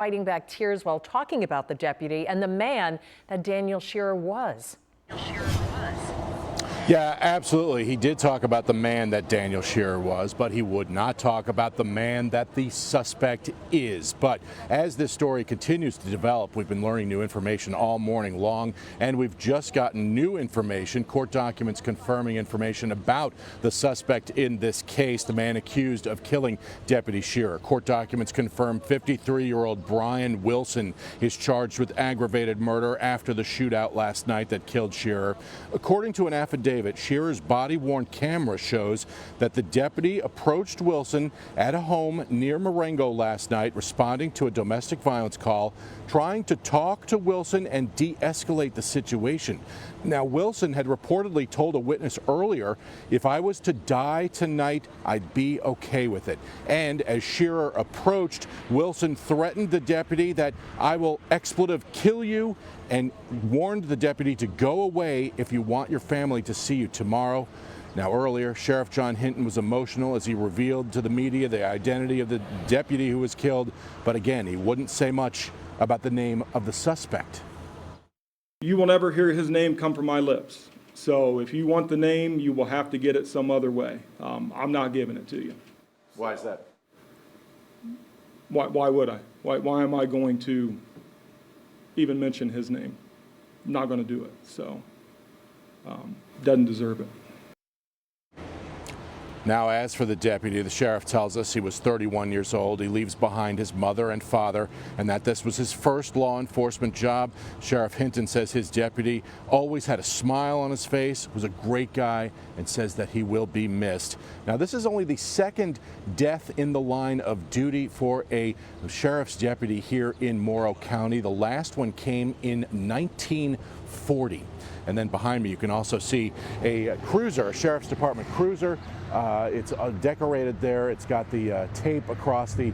Fighting back tears while talking about the deputy and the man that Daniel Sherrer was. Yeah, absolutely. He did talk about the man that Daniel Sherrer was, but he would not talk about the man that the suspect is. But as this story continues to develop, we've been learning new information all morning long, and we've just gotten new information, court documents confirming information about the suspect in this case, the man accused of killing Deputy Sherrer. Court documents confirm 53-year-old Brian Wilson is charged with aggravated murder after the shootout last night that killed Sherrer. According to an affidavit, Sherrer's body-worn camera shows that the deputy approached Wilson at a home near Marengo last night, responding to a domestic violence call, trying to talk to Wilson and de-escalate the situation. Now, Wilson had reportedly told a witness earlier, "If I was to die tonight, I'd be okay with it." And as Sherrer approached, Wilson threatened the deputy that "I will expletive kill you," and warned the deputy to go away if you want your family to see you tomorrow. Now, earlier, Sheriff John Hinton was emotional as he revealed to the media the identity of the deputy who was killed, but again, he wouldn't say much about the name of the suspect. You will never hear his name come from my lips. So if you want the name, you will have to get it some other way. I'm not giving it to you. Why is that? Why would I? Why am I going to even mention his name? I'm not going to do it. So doesn't deserve it. Now, as for the deputy, the sheriff tells us he was 31 years old. He leaves behind his mother and father, and that this was his first law enforcement job. Sheriff Hinton says his deputy always had a smile on his face, was a great guy, and says that he will be missed. Now, this is only the second death in the line of duty for a sheriff's deputy here in Morrow County. The last one came in 1940. And then behind me, you can also see a cruiser, a sheriff's department cruiser. It's decorated there. It's got the tape across the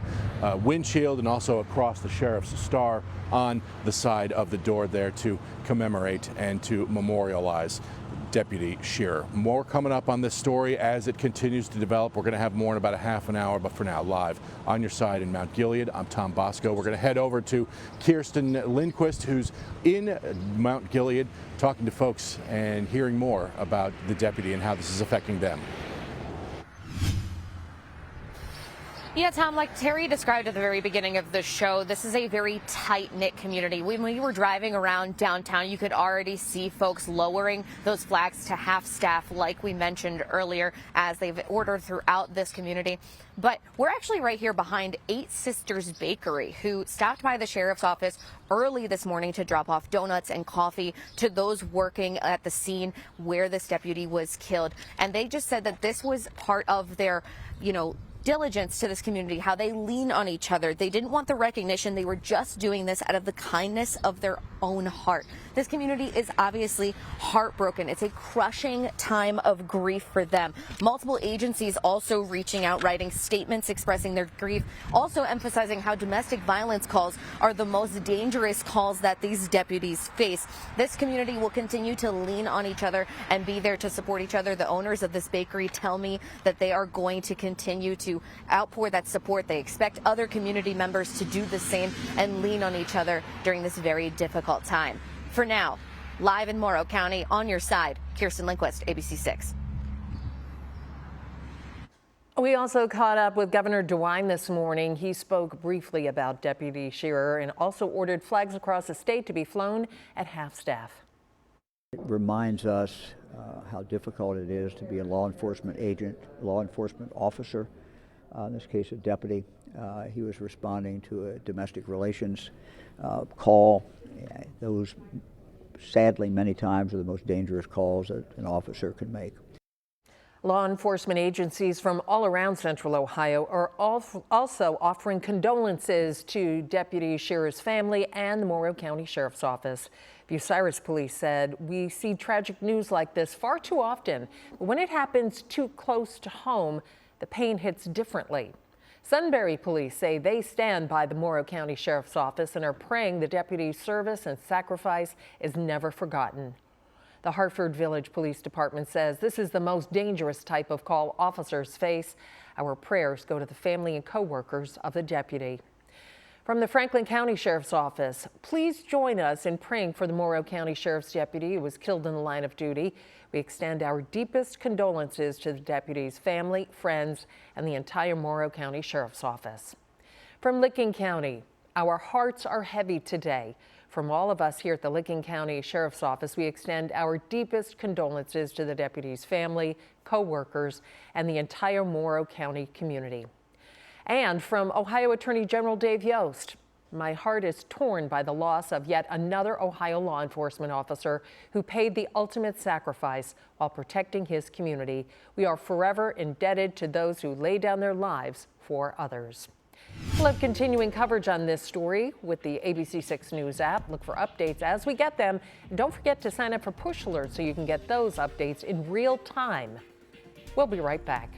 windshield and also across the sheriff's star on the side of the door there to commemorate and to memorialize Deputy Sherrer. More coming up on this story as it continues to develop. We're going to have more in about a half an hour, but for now, live on your side in Mount Gilead, I'm Tom Bosco. We're going to head over to Kirsten Lindquist, who's in Mount Gilead, talking to folks and hearing more about the deputy and how this is affecting them. Yeah, Tom, like Terry described at the very beginning of the show, this is a very tight-knit community. When we were driving around downtown, you could already see folks lowering those flags to half staff, like we mentioned earlier, as they've ordered throughout this community. But we're actually right here behind Eight Sisters Bakery, who stopped by the sheriff's office early this morning to drop off donuts and coffee to those working at the scene where this deputy was killed. And they just said that this was part of their, diligence to this community, how they lean on each other. They didn't want the recognition. They were just doing this out of the kindness of their own heart. This community is obviously heartbroken. It's a crushing time of grief for them. Multiple agencies also reaching out, writing statements expressing their grief, also emphasizing how domestic violence calls are the most dangerous calls that these deputies face. This community will continue to lean on each other and be there to support each other. The owners of this bakery tell me that they are going to continue to outpour that support. They expect other community members to do the same and lean on each other during this very difficult time. For now, live in Morrow County, on your side, Kirsten Lindquist, ABC6. We also caught up with Governor DeWine this morning. He spoke briefly about Deputy Sherrer and also ordered flags across the state to be flown at half-staff. It reminds us how difficult it is to be a law enforcement agent, law enforcement officer. In this case, a deputy. He was responding to a domestic relations call. Those, sadly, many times are the most dangerous calls that an officer can make. Law enforcement agencies from all around Central Ohio are also offering condolences to Deputy Sherrer's family and the Morrow County Sheriff's Office. Bucyrus Police said, "We see tragic news like this far too often, but when it happens too close to home, the pain hits differently." Sunbury Police say they stand by the Morrow County Sheriff's Office and are praying the deputy's service and sacrifice is never forgotten. The Hartford Village Police Department says this is the most dangerous type of call officers face. Our prayers go to the family and co-workers of the deputy. From the Franklin County Sheriff's Office, please join us in praying for the Morrow County Sheriff's deputy who was killed in the line of duty. We extend our deepest condolences to the deputy's family, friends, and the entire Morrow County Sheriff's Office. From Licking County, our hearts are heavy today. From all of us here at the Licking County Sheriff's Office, we extend our deepest condolences to the deputy's family, co-workers, and the entire Morrow County community. And from Ohio Attorney General Dave Yost, my heart is torn by the loss of yet another Ohio law enforcement officer who paid the ultimate sacrifice while protecting his community. We are forever indebted to those who lay down their lives for others. We'll have continuing coverage on this story with the ABC6 News app. Look for updates as we get them. And don't forget to sign up for push alerts so you can get those updates in real time. We'll be right back.